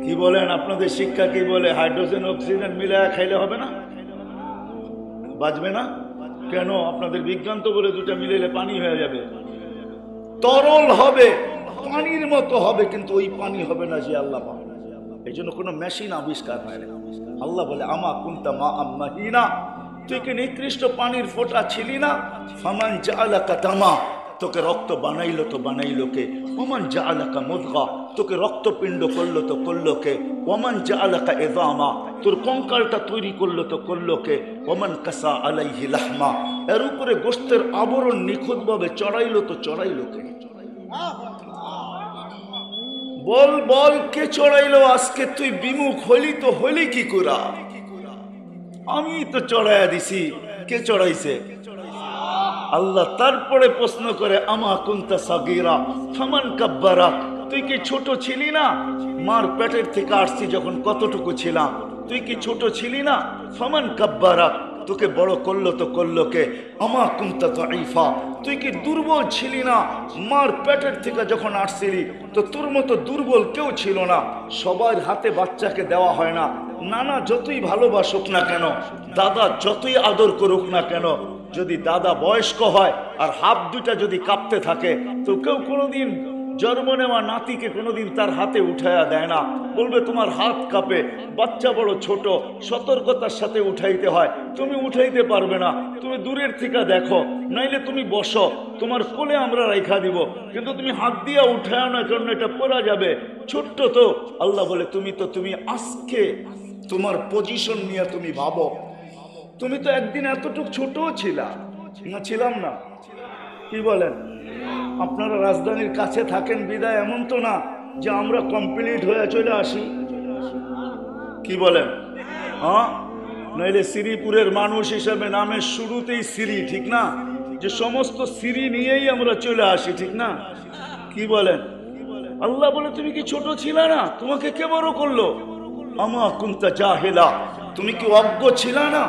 কি বলেন আপনাদের শিক্ষা কি বলে? হাইড্রোজেন অক্সিজেন মিলায়া খাইলে হবে না, বাঁচবে না কেন? আপনাদের বিজ্ঞান তো বলে দুটা মিলাইলে পানি হয়ে যাবে, তরল হবে, পানির মতো হবে, কিন্তু ওই পানি হবে না যে আল্লাহ পাবে। এই জন্য কোনো মেশিন আবিষ্কার হয় না। আল্লাহ বলে, আমা কুনতা মা আম্মাহিনা, তুই কি নিকৃষ্ট পানির ফোঁটা ছিলি না? ফামান জাআলাকা দামা, তোকে রক্ত বানাইলো তো বানাইলো কে? ওমান জাআলাকা মুদগা, তোকে রক্তপিণ্ড করলো তো করলো কে? ওমান জাআলাকা ইযামা, তোর কঙ্কালটা তৈরি করলো তো করলো কে? ওমান কাসা আলাইহি লাহমা, এর উপরে গোশতের আবরণ নিখুঁতভাবে চড়াইলো তো চড়াইলো কে? বল বল, কে চড়াইলো? আজকে তুই বিমুখ হলি তো হলি কি করা? আমি তো চড়াইয়া দিছি, কে চড়াইছে? আল্লাহ। তারপরে প্রশ্ন করে, আমা কুনতা সাগীরা ফামান কাব্বারা, তুই কি ছোট ছিলি না? মার পেটের থেকে আসছি যখন কতটুকু ছিলাম, তুই কি ছোট ছিলি না? ফামান কাব্বারা, তোকে বড় করলো তো করলো কে? আমা কুনতা দাঈফা, তুই কি দুর্বল ছিলি না? মার পেটের থেকে যখন আসছিলি তো তোর মতো দুর্বল কেউ ছিল না। সবার হাতে বাচ্চাকে দেওয়া হয় না, নানা যতই ভালোবাসুক না কেন, দাদা যতই আদর করুক না কেন, যদি দাদা বয়স্ক হয় আর হাত দুটা যদি কাঁপতে থাকে, তো কেউ কোনোদিন জন্ম নেওয়া নাতিকে কোনোদিন তার হাতে উঠাইয়া দেয় না, বলবে তোমার হাত কাঁপে, বাচ্চা বড় ছোট, সতর্কতার সাথে উঠাইতে হয়, তুমি উঠাইতে পারবে না, তুমি দূরের থেকে দেখো, নাইলে তুমি বসো, তোমার কোলে আমরা রেখা দিব, কিন্তু তুমি হাত দিয়া উঠাও না, কারণ এটা পড়া যাবে, ছোট্ট তো। আল্লাহ বলে, তুমি আজকে তোমার পজিশন নিয়ে তুমি ভাবো, তুমি তো একদিন এতটুকু ছোটও ছিলা না? ছিলাম না? কি বলেন? আপনারা রাজধানীর কাছে থাকেন বিদায় এমন তো না যে আমরা কমপ্লিট হয়ে চলে আসি। কি বলেন? হ্যাঁ, নইলে শ্রীপুরের মানুষ হিসাবে নামের শুরুতেই শ্রী, ঠিক না? যে সমস্ত শ্রী নিয়েই আমরা চলে আসি, ঠিক না? কি বলেন? আল্লাহ বলে, তুমি কি ছোট ছিলা না? তোমাকে কে বড় করলো? আমা কুনতা জাহিলা, তুমি কি অজ্ঞ ছিলা না?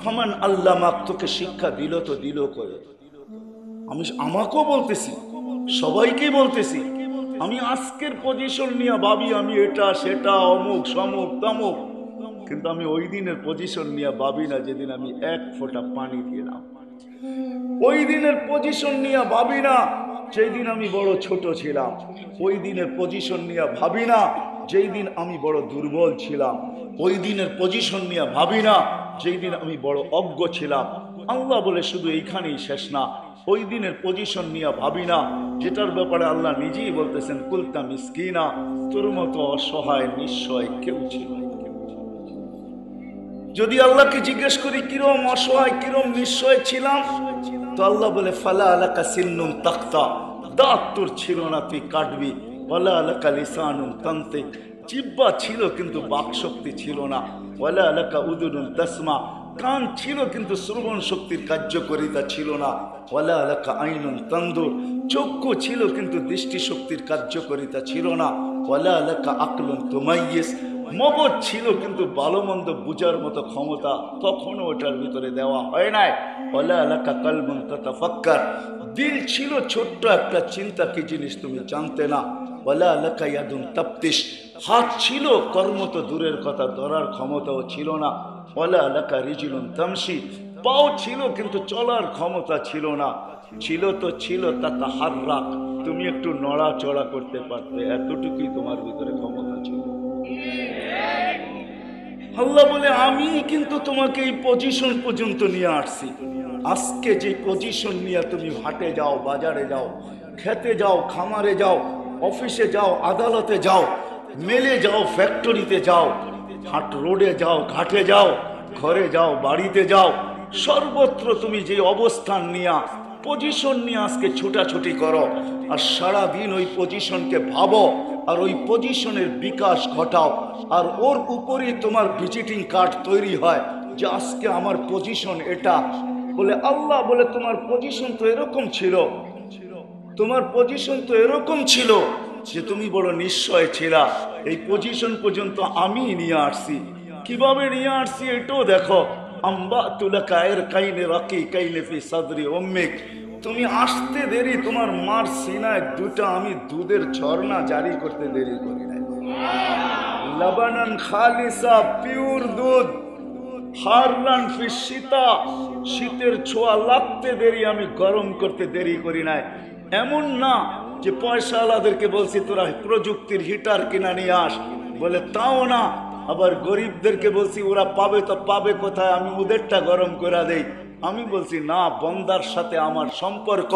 ফামান আল্লামাক, তোকে শিক্ষা দিল তো দিল করে। আমি আমাকেও বলতেছি, সবাইকে বলতেছি, আমি আজকের পজিশন নিয়ে ভাবি আমি এটা সেটা অমুক সমুক তমুক, কিন্তু আমি ওই দিনের পজিশন নিয়ে ভাবি না যেদিন আমি এক ফোঁটা পানি দিলাম। ওই দিনের পজিশন নিয়ে ভাবি না যেই দিন আমি বড় ছোট ছিলাম। ওই দিনের পজিশন নিয়ে ভাবি না যেই দিন আমি বড় দুর্বল ছিলাম। ওই দিনের পজিশন নিয়ে ভাবি না যেই দিন আমি বড় অজ্ঞ ছিলাম। আল্লাহ বলে শুধু এইখানেই শেষ না, ওই দিনের পজিশন নিয়ে ভাবি না যেটার ব্যাপারে আল্লাহ নিজেই বলতেছেন কুলতা মিসকিনা, তোর মতো অসহায় নিঃস্বয় কেউ ছিল। যদি আল্লাহকে জিজ্ঞেস করি কিরম অসহায় কিরম নিঃস্বয় ছিলাম, তো আল্লাহ বলে ফালা আলাকা সিন্নুম তাক্তা, দাঁত তোর ছিল না তুই কাটবি। ওয়ালা আলাকা লিসানুন তান্তিক, জিহ্বা ছিল কিন্তু বাকশক্তি ছিল না। ওয়ালা আলাকা উদুনুন তাসমা, কান ছিল কিন্তু শ্রবণ শক্তির কার্যকারিতা ছিল না। ওয়ালা আলাকা আইনুন তানদুর, চক্ষু ছিল কিন্তু দৃষ্টিশক্তির কার্যকারিতা ছিল না। ওয়ালা আলাকা আকলুন তুমাইয়িস, মগজ ছিল কিন্তু ভালো মন্দ বুঝার মতো ক্ষমতা তখনও ওটার ভিতরে দেওয়া হয় নাই। ওয়ালা আলাকা কলবুন তাতাফাক্কার, দিল ছিল ছোট্ট একটা চিন্তা কি জিনিস তুমি জানতে না। ওয়ালা আলাকা ইয়াদুন তাফতিশ, হাত ছিল কর্ম তো দূরের কথা ধরার ক্ষমতাও ছিল না। ওয়ালা আলাকা রিজলুন তামশি, পাও ছিল কিন্তু চলার ক্ষমতা ছিল না। ছিল তো ছিল তাতাহাররাক, তুমি একটু নড়াচড়া করতে পারতে, এতটুকুই তোমার ভিতরে ক্ষমতা ছিল। আল্লাহ বলে আমি কিন্তু তোমাকে এই পজিশন পর্যন্ত নিয়ে আসছি। আজকে যে পজিশন নিয়ে তুমি হাটে যাও, বাজারে যাও, খেতে যাও, খামারে যাও, অফিসে যাও, আদালতে যাও, মেলে যাও, ফ্যাক্টরিতে যাও, হাট রোডে যাও, ঘাটে যাও, ঘরে যাও, বাড়িতে যাও, সর্বত্র তুমি যে অবস্থান নিয়ে পজিশন নিয়ে আজকে ছুটাছুটি করো, আর সারাদিন ওই পজিশনকে ভাবো, আর ওই পজিশনের বিকাশ ঘটাও, আর ওর উপরেই তোমার ভিজিটিং কার্ড তৈরি হয় যে আজকে আমার পজিশন এটা। বলে আল্লাহ বলে তোমার পজিশন তো এরকম ছিল, তোমার পজিশন তো এরকম ছিল যে তুমি বড় নিশ্চয় ছিলা। এই পজিশন পর্যন্ত আমি নিয়ে আসছি। কিভাবে নিয়ে আসছি এটাও দেখো। আম্বা তুলা কায়ের কাইনে রাকি কাইনে ফি সাদরি উম্মিক, তুমি আসতে দেরি, তোমার মার সিনায় দুটা আমি দুধের ঝর্ণা জারি করতে দেরি করি নাই। লাবানান খালিসা, পিওর দুধ, হারলান ফি শীতা, শীতের ছোঁয়া লাগতে দেরি, আমি গরম করতে দেরি করি নাই। এমন না যে পয়সাওয়ালাদেরকে বলছি তোরা প্রযুক্তির হিটার কিনা নিয়ে আস, বলে তাও না। আবার গরিবদেরকে বলছি ওরা পাবে তো পাবে কোথায়, আমি ওদেরটা গরম করে দেই। আমি বলছি না, বন্দার সাথে আমার সম্পর্ক,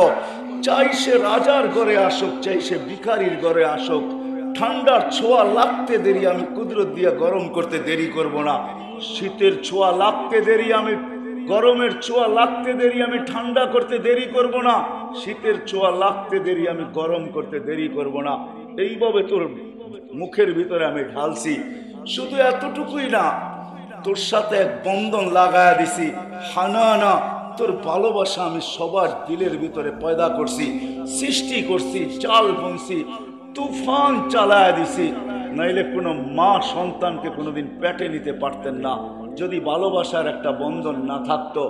চাই সে রাজার ঘরে আসুক, চাই সে ভিখারির ঘরে আসুক, ঠান্ডার ছোঁয়া লাগতে দেরি, আমি কুদরত দিয়ে গরম করতে দেরি করব না। শীতের ছোঁয়া লাগতে দেরি, আমি গরমের ছোঁয়া লাগতে দেরি, আমি ঠান্ডা করতে দেরি করব না। শীতের ছোঁয়া লাগতে দেরি, আমি গরম করতে দেরি করব না। এইভাবে তোর মুখের ভিতরে আমি ঢালছি। শুধু এতটুকুই না, তোর সাথে এক বন্ধন লাগায়া দিছি। হানানা, তোর ভালোবাসা আমি সবার দিলের ভিতরে পয়দা করছি, সৃষ্টি করছি, চাল বুনছি, তুফান চালায়া দিছি। নাইলে কোনো মা সন্তানকে কোনোদিন পেটে নিতে পারতেন না যদি ভালোবাসার একটা বন্ধন না থাকতো।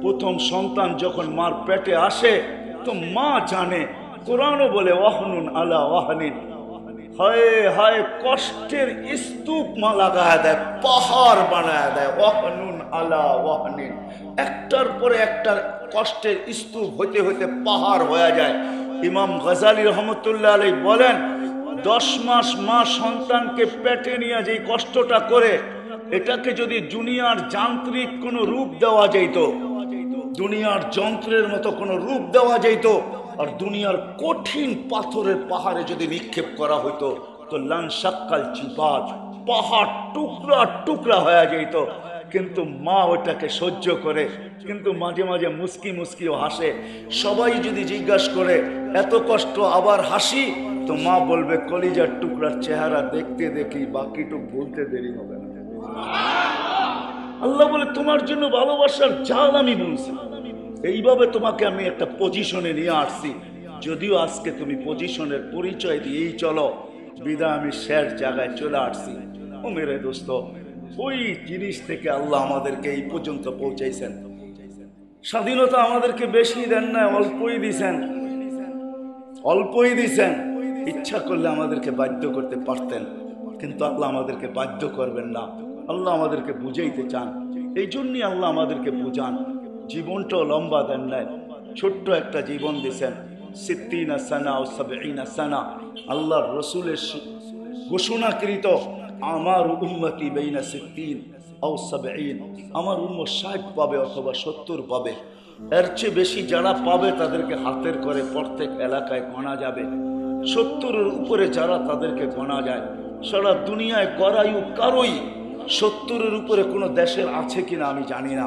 প্রথম সন্তান যখন মার পেটে আসে তো মা জানে, কোরআনও বলে ওয়াহনুন আলা ওয়াহনিন, হায় হায় কষ্টের স্তূপ মা লাগায় দেয়, পাহাড় বানায় দেয়। ওয়াহনুন আলা ওয়াহনিন, একটার পরে একটা কষ্টের স্তূপ হইতে হইতে পাহাড় হয়ে যায়। ইমাম গজালি রহমতুল্লাহ আলাইহি বলেন 10 মাস মা সন্তানকে পেটে নিয়ে যে কষ্টটা করে, এটাকে যদি দুনিয়ার যান্ত্রিক কোনো রূপ দেওয়া যেত, দুনিয়ার যন্ত্রের মতো কোনো রূপ দেওয়া যেত, আর দুনিয়ার কঠিন পাথরের পাহাড়ে যদি নিক্ষেপ করা হইতো, তো লান শাক্কাল জিবাল, পাহাড় টুকরা টুকরা হয়ে যেত। কিন্তু মা ওটাকে সহ্য করে, কিন্তু মাঝে মাঝে মুস্কি মুস্কিও হাসে। সবাই যদি জিজ্ঞাসা করে এত কষ্ট আবার হাসি, তো মা বলবে কলিজার টুকরার চেহারা দেখতে দেখি বাকিটুক ভুলতে দেরি হবে না। আল্লাহ বলে তোমার জন্য ভালোবাসার জাল আমি বলছি। এইভাবে তোমাকে আমি একটা পজিশনে নিয়ে আসছি। যদিও আজকে তুমি পজিশনের পরিচয় দিয়েই চলো, বিদায় আমি শেষ জায়গায় চলে আসছি। ও মেরে দোস্ত, ওই জিনিস থেকে আল্লাহ আমাদেরকে এই পর্যন্ত পৌঁছাইছেন। স্বাধীনতা আমাদেরকে বেশি দেন না, অল্পই দিছেন, অল্পই দিছেন। ইচ্ছা করলে আমাদেরকে বাধ্য করতে পারতেন, কিন্তু আল্লাহ আমাদেরকে বাধ্য করবেন না। আল্লাহ আমাদেরকে বুঝাইতে চান, এই জন্যই আল্লাহ আমাদেরকে বুঝান। জীবনটাও লম্বা দেন নাই, ছোট্ট একটা জীবন দিয়েছেন। 60 সানা ও 70 সানা আল্লাহর রসুলের ঘোষণাকৃত, আমার উম্মতি বাইনা 60 ও 70, আমার উম্মত 60 পাবে অথবা 70 পাবে। এর চেয়ে বেশি যারা পাবে তাদেরকে হাতের করে প্রত্যেক এলাকায় গোনা যাবে। 70-এর উপরে যারা, তাদেরকে গোনা যায়। সারা দুনিয়ায় করায়ু কারোই 70-এর উপরে কোনো দেশের আছে কিনা আমি জানি না,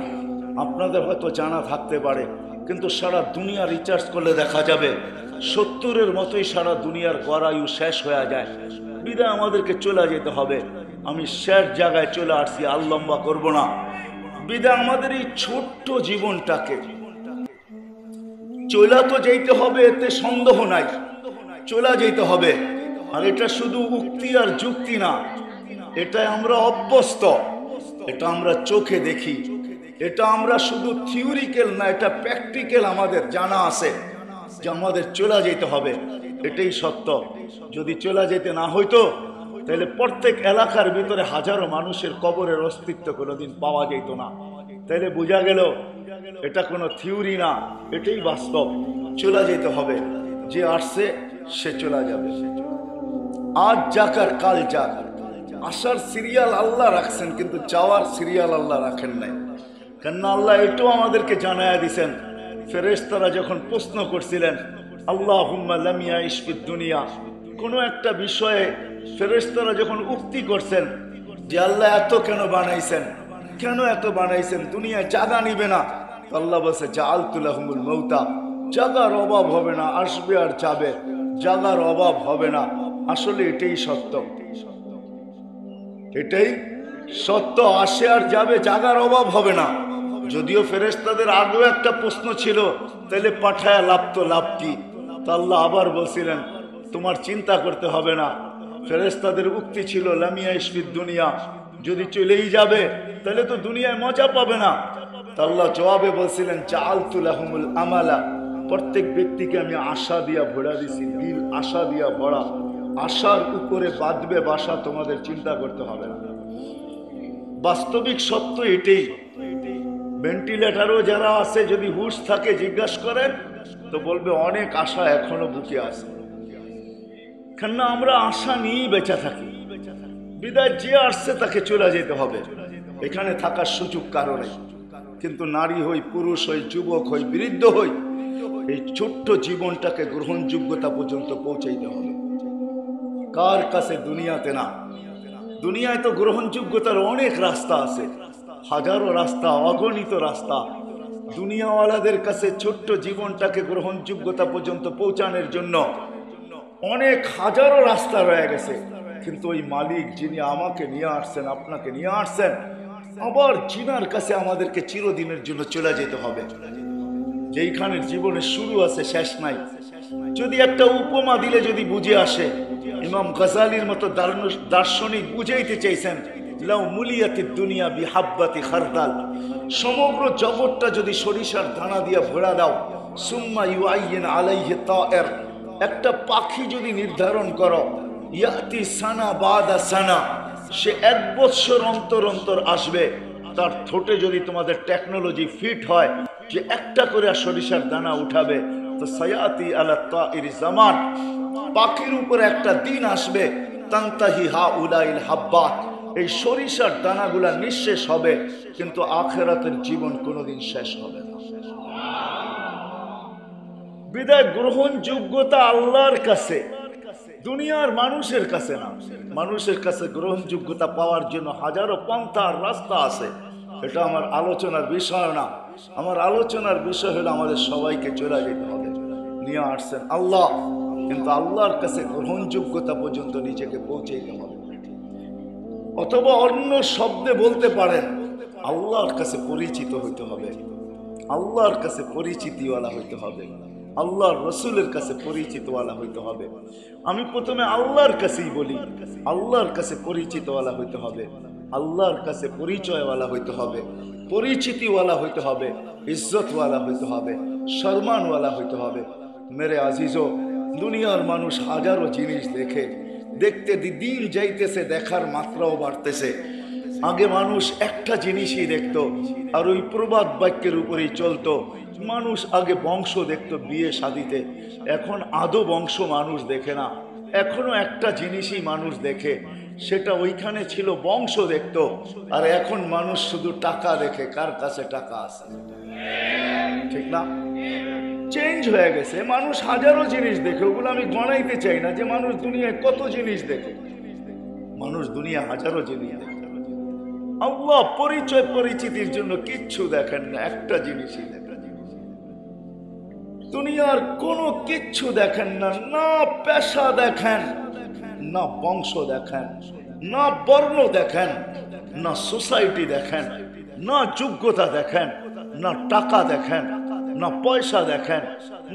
আপনাদের হয়তো জানা থাকতে পারে, কিন্তু সারা দুনিয়া রিচার্জ করলে দেখা যাবে 70-এর মতোই সারা দুনিয়ার করায়ু শেষ হয়ে যায়। বিদায় আমাদেরকে চলে যেতে হবে। আমি শেষ জায়গায় চলে আসছি, আর লম্বা করবো না। বিদায় আমাদের এই ছোট্ট জীবনটাকে চলা তো যেতে হবে, এতে সন্দেহ নাই, চলা যেতে হবে। আর এটা শুধু উক্তি আর যুক্তি না, এটা আমরা অভ্যস্ত, এটা আমরা চোখে দেখি, এটা আমরা শুধু থিওরিক্যাল না, এটা প্র্যাকটিক্যাল আমাদের জানা আছে যে আমাদের চলে যেতে হবে। এটাই সত্য। যদি চলে যেতে না হইতো তাহলে প্রত্যেক এলাকার ভিতরে হাজারো মানুষের কবরের অস্তিত্ব কোনোদিন পাওয়া যেত না। তাহলে বোঝা গেল এটা কোনো থিওরি না, এটাই বাস্তব। চলে যেতে হবে, যে আসছে সে চলে যাবে। আজ যাক আর কাল যাক, আসার সিরিয়াল আল্লাহ রাখছেন, কিন্তু যাওয়ার সিরিয়াল আল্লাহ রাখেন নাই। কেননা আল্লাহ এটাও আমাদেরকে জানায়া দিছেন। ফেরেশতারা যখন প্রশ্ন করছিলেন, আল্লাহুম্মা লাম ইয়াইশ ফিদ দুনিয়া, কোনো একটা বিষয়ে ফেরেশতারা যখন উক্তি করছেন যে আল্লাহ এত কেন বানাইছেন, কেন এত বানাইছেন, দুনিয়ায় জায়গা নিবে না, আল্লাহ বলছে জাআলতু লাহুমুল মাউতা, জায়গার অভাব হবে না, আসবে আর যাবে, জায়গার অভাব হবে না। আসলে এটাই সত্য, এটাই সত্য, আসে আর যাবে, জায়গার অভাব হবে না। যদিও ফেরেশতাদের আগেও একটা প্রশ্ন ছিল, তাহলে পাঠায়া লাভ তো লাভ কি? তা আল্লাহ আবার বলছিলেন তোমার চিন্তা করতে হবে না। ফেরেশতাদের উক্তি ছিল লাম ইয়াইশ ফিদ দুনিয়া, যদি চলেই যাবে তাহলে তো দুনিয়ায় মজা পাবে না। তা আল্লাহ জবাবে বলছিলেন জাআলতু লাহুমুল আমালা, প্রত্যেক ব্যক্তিকে আমি আশা দিয়া ভরা দিছি, দিল আশা দিয়া ভরা, আশার উপরে বাঁধবে বাসা, তোমাদের চিন্তা করতে হবে না। বাস্তবিক সত্য এটাই। ভেন্টিলেটারও যারা আছে, যদি হুঁশ থাকে জিজ্ঞাসা করেন তো বলবে অনেক আশা এখনো বুকে আছে। কেননা আমরা আশা নিয়েই বেঁচে থাকি। বিদায় যে আসছে তাকে চলে যেতে হবে, এখানে থাকার সুযোগ কারণে। কিন্তু নারী হই, পুরুষ হই, যুবক হই, বৃদ্ধ হই, এই ছোট্ট জীবনটাকে গ্রহণযোগ্যতা পর্যন্ত পৌঁছাইতে হবে। কার কাছে? দুনিয়াতে না। দুনিয়ায় তো গ্রহণযোগ্যতার অনেক রাস্তা আছে, হাজারো রাস্তা, অগণিত রাস্তা। দুনিয়াওয়ালাদের কাছে ছোট্ট জীবনটাকে গ্রহণযোগ্যতা পর্যন্ত পৌঁছানোর জন্য অনেক হাজারো রাস্তা রয়ে গেছে। কিন্তু ওই মালিক যিনি আমাকে নিয়ে আসছেন, আপনাকে নিয়ে আসছেন, আবার জিনার কাছে আমাদেরকে চিরদিনের জন্য চলে যেতে হবে। যেইখানের জীবনের শুরু আছে, শেষ নাই। যদি একটা উপমা দিলে যদি বুঝে আসে, ইমাম গজালির মতো দার্শনিক বুঝাইতে চাইছেন, লাউ মুলিয়াতিদ দুনিয়া বিহাব্বাতি খারদাল, সমগ্র জগৎটা যদি সরিষার দানা দিয়া ভরা দাও, সুম্মা ইউআইয়িন আলাইহি তায়ের, একটা পাখি যদি নির্ধারণ করো, ইয়াতি সানা বাদা সানা, সে 1 বৎসর অন্তর অন্তর আসবে। তার ঠোঁটে যদি তোমাদের টেকনোলজি ফিট হয় যে একটা করে সরিষার দানা উঠাবে, তো সায়াতি আলা তাইর জামান, পাখির উপরে একটা দিন আসবে, তান্তাহি হাউলাইল হাব্বাত, এই সরিষার দানাগুলা নিঃশেষ হবে, কিন্তু আখিরাতের জীবন কোনোদিন শেষ হবে না। বিদায় গ্রহণযোগ্যতা আল্লাহর কাছে, দুনিয়ার মানুষের কাছে না। মানুষের কাছে গ্রহণযোগ্যতা পাওয়ার জন্য হাজারো পন্থার রাস্তা আছে, এটা আমার আলোচনার বিষয় না। আমার আলোচনার বিষয় হলো আমাদের সবাইকে চলে যেতে হবে। নিয়ে আসছেন আল্লাহ, কিন্তু আল্লাহর কাছে গ্রহণযোগ্যতা পর্যন্ত নিজেকে পৌঁছাইতে হবে। অথবা অন্য শব্দে বলতে পারেন, আল্লাহর কাছে পরিচিত হইতে হবে, আল্লাহর কাছে পরিচিতিওয়ালা হইতে হবে, আল্লাহর রসুলের কাছে পরিচিতওয়ালা হইতে হবে। আমি প্রথমে আল্লাহর কাছেই বলি, আল্লাহর কাছে পরিচিতওয়ালা হইতে হবে, আল্লাহর কাছে পরিচয়ওয়ালা হইতে হবে, পরিচিতিওয়ালা হইতে হবে, ইজ্জতওয়ালা হইতে হবে, সম্মানওয়ালা হইতে হবে। মেরে আজিজো, দুনিয়ার মানুষ হাজারো জিনিস দেখে, দেখতে দিন যাইতেছে, দেখার মাত্রাও বাড়তেছে। আগে মানুষ একটা জিনিসই দেখতো, আর ওই প্রবাদ বাক্যের উপরেই চলতো। মানুষ আগে বংশ দেখতো বিয়ে শাদিতে, এখন আদৌ বংশ মানুষ দেখে না। এখনো একটা জিনিসই মানুষ দেখে, সেটা ওইখানে ছিল বংশ দেখতো। আর এখন মানুষ শুধু টাকা দেখে, কার কাছে টাকা আছে, ঠিক না? চেঞ্জ হয়ে গেছে। মানুষ হাজারো জিনিস দেখে, ওগুলো আমি গণাইতে চাই না যে মানুষ দুনিয়ায় কত জিনিস দেখে। মানুষ দুনিয়া হাজারো জিনিস দেখে। আল্লাহ পরিচয় পরিচিতির জন্য কিচ্ছু দেখেন না, একটা জিনিসই দেখেন। দুনিয়ার কোনো কিচ্ছু দেখেন না, না পেশা দেখেন, না বংশ দেখেন, না বর্ণ দেখেন, না সোসাইটি দেখেন, না যোগ্যতা দেখেন, না টাকা দেখেন, না পয়সা দেখেন,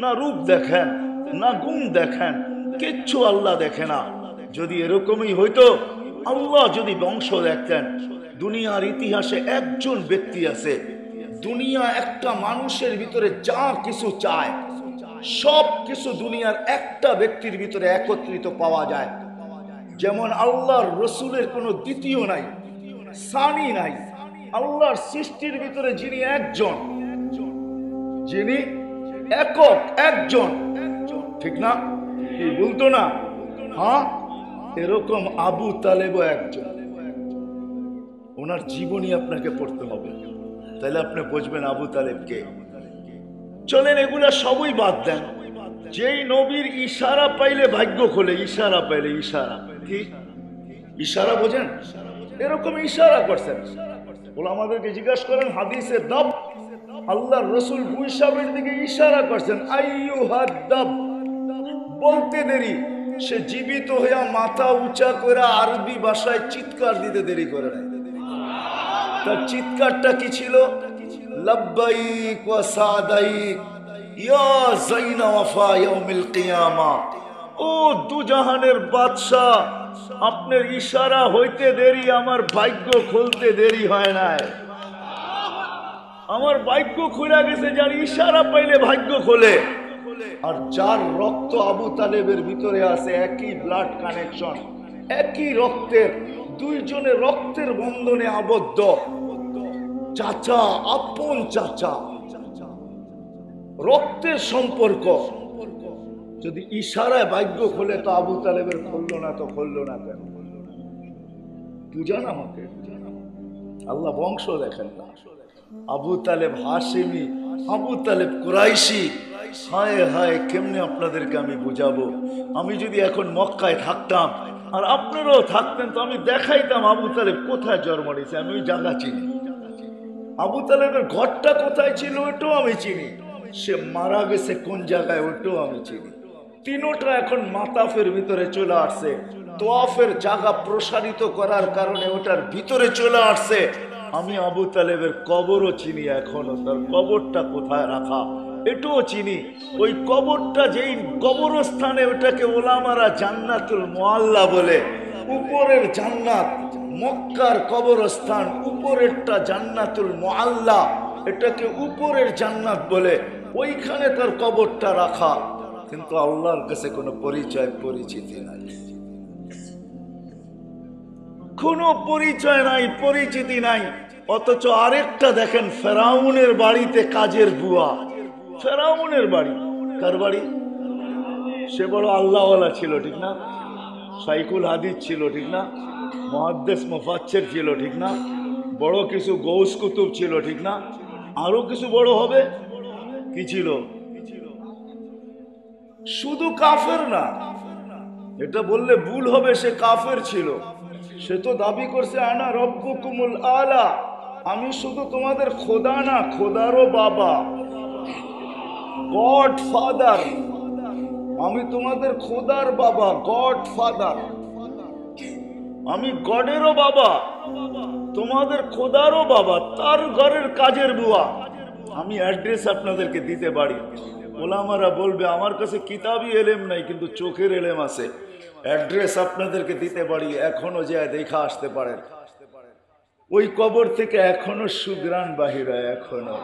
না রূপ দেখেন, না গুণ দেখেন, কিচ্ছু আল্লাহ দেখে না। যদি এরকমই হইতো, আল্লাহ যদি বংশ দেখতেন। দুনিয়ার ইতিহাসে একজন ব্যক্তি আছে, দুনিয়া একটা মানুষের ভিতরে যা কিছু চায় সব কিছু দুনিয়ার একটা ব্যক্তির ভিতরে একত্রিত পাওয়া যায়। যেমন আল্লাহর রসুলের কোনো দ্বিতীয় নাই, সানি নাই। আল্লাহর সৃষ্টির ভিতরে যিনি একজন, যিনি একক একজন, ঠিক না? কি বলতো না? হ্যাঁ, এরকম আবু তালেবও একজন। ওনার জীবনী আপনাকে পড়তে হবে, তাহলে আপনি বুঝবেন আবু তালেবকে। চলেন এগুলা সবই বাদ দেন। যেই নবীর ইশারা পাইলে ভাগ্য খোলে, ইশারা পাইলে, ইশারা কি ইশারা বোঝেন? এরকম ইশারা করছেন। ওরা আমাদেরকে জিজ্ঞাসা করেন হাদিসে দাব, আল্লাহর রসুল গুইসাবের দিকে ইশারা করছেন, আইয়ুহাদ দাব। বলতে দেরি, সে জীবিত হইয়া মাথা উঁচা করে আরবি ভাষায় চিৎকার দিতে দেরি করে নাই। তার চিৎকারটা কি ছিল? লব্বাইক ওয়া সাদাইক ইয়া যাইনা ওয়াফা ইয়াউমিল কিয়ামা। ও দুজাহানের বাদশা, আপনার ইশারা হইতে দেরি, আমার ভাগ্য খুলতে দেরি হয় নাই। আমার ভাগ্য খুলে গেছে, যার ইশারা পাইলে ভাগ্য খোলে। আর যার রক্ত আবু তালেবের ভিতরে আছে, একই ব্লাড কানেকশন, একই রক্তের, দুইজনের রক্তের বন্ধনে আবদ্ধ, চাচা, আপন চাচা, রক্তের সম্পর্ক। যদি ইশারায় ভাগ্য খোলে তো আবু তালেবের খুললো না, তো খুললো না কেন? বুঝান আমাকে। আল্লাহ বংশ দেখেন না। আবু তালেব হাশিমি, আবু তালেব কুরাইশি। হায় হায়, কেমনে আপনাদেরকে আমি বুঝাবো? আমি যদি এখন মক্কায় থাকতাম আর আপনারাও থাকতেন, তো আমি দেখাইতাম আবু তালেব কোথায় জন্ম নিয়েছে। আমি ওই জায়গা চিনি। আবু তালেবের ঘরটা কোথায় ছিল ওটাও আমি চিনি। সে মারা গেছে কোন জায়গায় ওটাও আমি চিনি। তিনোটা এখন মাতাফের ভিতরে চলে আসছে। তোয়াফের জায়গা প্রসারিত করার কারণে ওটার ভিতরে চলে আসছে। আমি আবু তালেবের কবরও চিনি এখনো, তার কবরটা কোথায় রাখা এটাও চিনি। ওই কবরটা যেই কবরস্থানে, ওটাকে ওলামারা জান্নাতুল মুআল্লা বলে। উপরের জান্নাত মক্কার কবরস্থান, উপরেরটা জান্নাতুল মুআল্লা, এটাকে উপরের জান্নাত বলে। ওইখানে তার কবরটা রাখা, কিন্তু আল্লাহর কাছে কোনো পরিচয় পরিচিতি নাই, কোনো পরিচয় নাই, পরিচিতি নাই। অথচ আরেকটা দেখেন, ফেরাউনের বাড়িতে কাজের বুয়া। ফেরাউনের বাড়ি, কার বাড়ি? সে বড় আল্লাহওয়ালা ছিল, ঠিক না? সাইকুল হাদিস ছিল, ঠিক না? মুহাদ্দিস মুফাসসির ছিল, ঠিক না? বড় কিছু গৌস কুতুব ছিল, ঠিক না? আরো কিছু বড় হবে। কি ছিল? শুধু কাফের না, এটা বললে ভুল হবে, সে কাফের ছিল। সে তো দাবি করছে আনা রব্বুকুমুল আলা, আমি শুধু তোমাদের খোদা না, খোদারও বাবা, গড ফাদার। আমি তোমাদের খোদার বাবা, গড ফাদার। আমি গডেরও বাবা, তোমাদের খোদারও বাবা, তার ঘরের কাজের বুয়া। আমি অ্যাড্রেস আপনাদেরকে দিতে পারি। ওলামারা বলবে আমার কাছে কিতাবই এলেম নাই, কিন্তু চোখের এলেম আছে। অ্যাড্রেস আপনাদেরকে দিতে পারি, এখনো যায় দেখা আসতে পারেন। ওই কবর থেকে এখনো সুগ্রাণ বাহির হয়, এখনো।